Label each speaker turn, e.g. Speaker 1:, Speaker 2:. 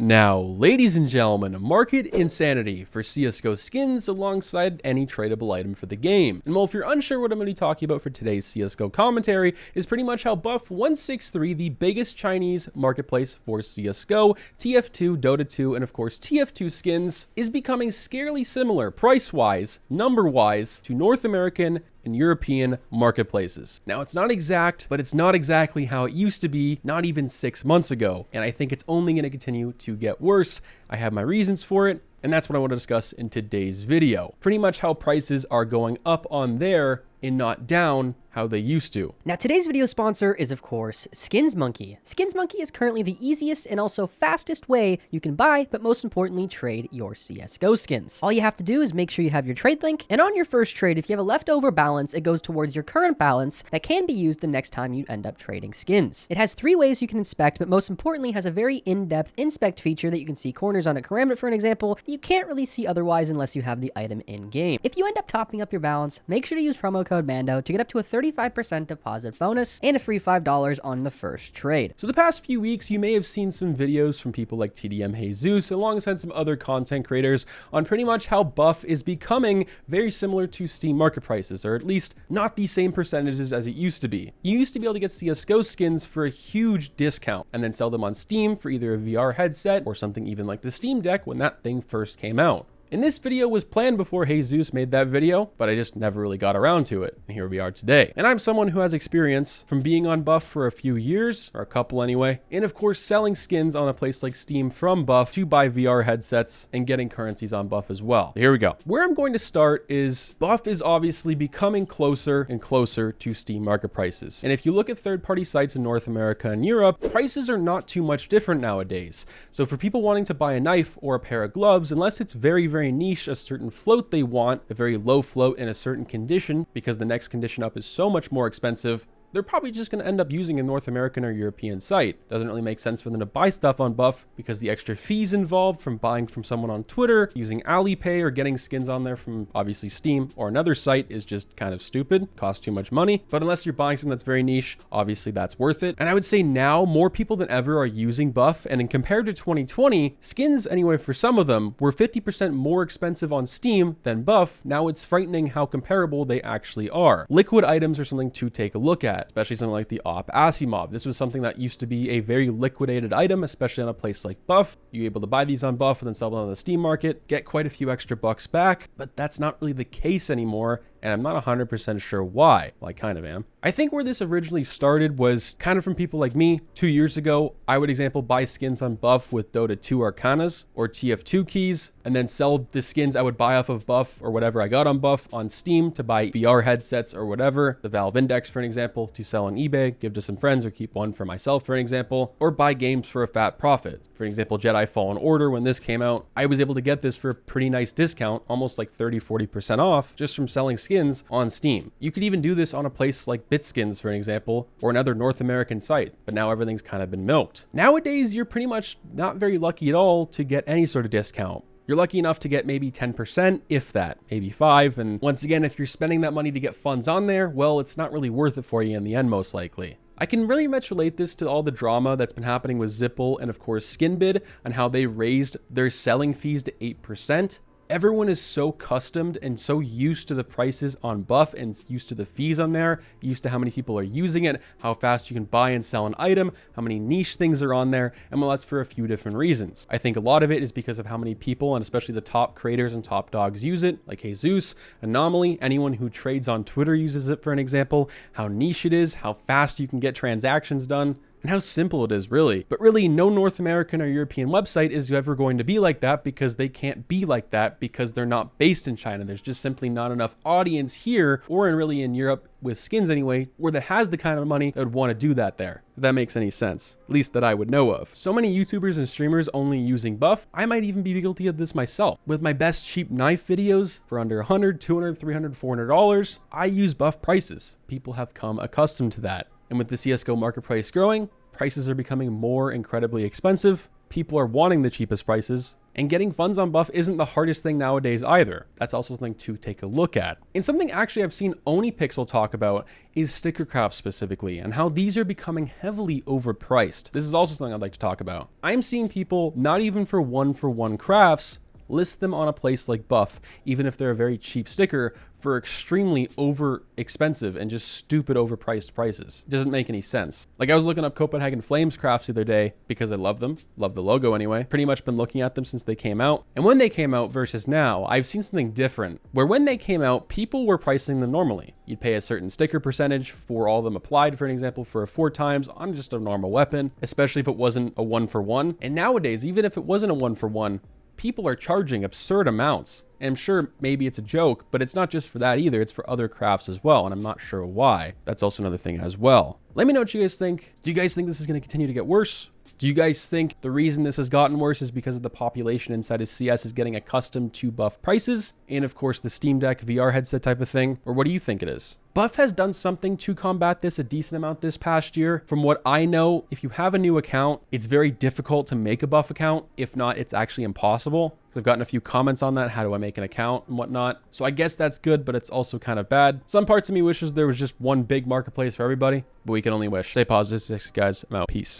Speaker 1: Now, ladies and gentlemen, market insanity for CSGO skins alongside any tradable item for the game. And well, if you're unsure what I'm going to be talking about for today's CSGO commentary, is pretty much how Buff.163, the biggest Chinese marketplace for CSGO, TF2, Dota 2, and of course TF2 skins, is becoming scarily similar price-wise, number-wise, to North American and European marketplaces. Now, it's not exact, but it's not exactly how it used to be, not even 6 months ago. And I think it's only going to continue to get worse. I have my reasons for it, and that's what I want to discuss in today's video. Pretty much how prices are going up on there and not down how they used to.
Speaker 2: Now, today's video sponsor is, of course, Skins Monkey. Skins Monkey is currently the easiest and also fastest way you can buy, but most importantly, trade your CSGO skins. All you have to do is make sure you have your trade link, and on your first trade, if you have a leftover balance, it goes towards your current balance that can be used the next time you end up trading skins. It has 3 ways you can inspect, but most importantly, has a very in-depth inspect feature that you can see corners on a Karambit, for an example, that you can't really see otherwise unless you have the item in-game. If you end up topping up your balance, make sure to use promo code MANDO to get up to a 35% deposit bonus and a free $5 on the first trade.
Speaker 1: So the past few weeks, you may have seen some videos from people like TDM Jesus, alongside some other content creators, on pretty much how Buff is becoming very similar to Steam market prices, or at least not the same percentages as it used to be. You used to be able to get CSGO skins for a huge discount and then sell them on Steam for either a VR headset or something even like the Steam Deck when that thing first came out. And this video was planned before Jesus made that video, but I just never really got around to it. And here we are today. And I'm someone who has experience from being on Buff for a few years, or a couple anyway, and of course selling skins on a place like Steam from Buff to buy VR headsets and getting currencies on Buff as well. Here we go. Where I'm going to start is Buff is obviously becoming closer and closer to Steam market prices. And if you look at third-party sites in North America and Europe, prices are not too much different nowadays. So for people wanting to buy a knife or a pair of gloves, unless it's very niche, a certain float they want, a very low float in a certain condition, because the next condition up is so much more expensive, they're probably just going to end up using a North American or European site. Doesn't really make sense for them to buy stuff on Buff because the extra fees involved from buying from someone on Twitter, using Alipay, or getting skins on there from obviously Steam or another site is just kind of stupid, costs too much money. But unless you're buying something that's very niche, obviously that's worth it. And I would say now more people than ever are using Buff, and in compared to 2020, skins anyway for some of them were 50% more expensive on Steam than Buff. Now it's frightening how comparable they actually are. Liquid items are something to take a look at, especially something like the Op Asimov. This was something that used to be a very liquidated item, especially on a place like Buff. You're able to buy these on Buff and then sell them on the Steam market, get quite a few extra bucks back, but that's not really the case anymore, and I'm not 100% sure why. Well, I kind of am. I think where this originally started was kind of from people like me. 2 years ago, I would, example, buy skins on Buff with Dota 2 Arcanas or TF2 keys, and then sell the skins I would buy off of Buff or whatever I got on Buff on Steam to buy VR headsets or whatever, the Valve Index for an example, to sell on eBay, give to some friends, or keep one for myself for an example, or buy games for a fat profit. For an example, Jedi Fallen Order, when this came out, I was able to get this for a pretty nice discount, almost like 30-40% off, just from selling skins on Steam. You could even do this on a place like BitSkins, for an example, or another North American site, but now everything's kind of been milked. Nowadays, you're pretty much not very lucky at all to get any sort of discount. You're lucky enough to get maybe 10%, if that, maybe 5%. And once again, if you're spending that money to get funds on there, well, it's not really worth it for you in the end, most likely. I can really much relate this to all the drama that's been happening with Zipple and of course Skinbid, and how they raised their selling fees to 8%. Everyone is so accustomed and so used to the prices on Buff and used to the fees on there, used to how many people are using it, how fast you can buy and sell an item, how many niche things are on there, and well, that's for a few different reasons. I think a lot of it is because of how many people, and especially the top creators and top dogs, use it, like Jesus, Anomaly, anyone who trades on Twitter uses it for an example, how niche it is, how fast you can get transactions done, and how simple it is, really. But really, no North American or European website is ever going to be like that, because they can't be like that because they're not based in China. There's just simply not enough audience here, or really in Europe, with skins anyway, where that has the kind of money that would want to do that there. If that makes any sense, at least that I would know of. So many YouTubers and streamers only using Buff. I might even be guilty of this myself. With my best cheap knife videos for under $100, $200, $300, $400, I use Buff prices. People have come accustomed to that. And with the CSGO market price growing, prices are becoming more incredibly expensive, people are wanting the cheapest prices, and getting funds on Buff isn't the hardest thing nowadays either. That's also something to take a look at. And something actually I've seen OniPixel talk about is sticker crafts specifically, and how these are becoming heavily overpriced. This is also something I'd like to talk about. I'm seeing people, not even for one crafts, list them on a place like Buff, even if they're a very cheap sticker, for extremely over expensive and just stupid overpriced prices. It doesn't make any sense. Like, I was looking up Copenhagen Flames crafts the other day because I love them, love the logo anyway. Pretty much been looking at them since they came out. And when they came out versus now, I've seen something different, where when they came out, people were pricing them normally. You'd pay a certain sticker percentage for all of them applied, for an example, for 4 times on just a normal weapon, especially if it wasn't a 1-for-1. And nowadays, even if it wasn't a 1-for-1, people are charging absurd amounts. And I'm sure maybe it's a joke, but it's not just for that either. It's for other crafts as well, and I'm not sure why. That's also another thing as well. Let me know what you guys think. Do you guys think this is going to continue to get worse? Do you guys think the reason this has gotten worse is because of the population inside of CS is getting accustomed to Buff prices? And of course, the Steam Deck VR headset type of thing? Or what do you think it is? Buff has done something to combat this a decent amount this past year. From what I know, if you have a new account, it's very difficult to make a Buff account. If not, it's actually impossible. Because I've gotten a few comments on that. How do I make an account and whatnot? So I guess that's good, but it's also kind of bad. Some parts of me wishes there was just one big marketplace for everybody, but we can only wish. Stay positive, guys. I'm out. Peace.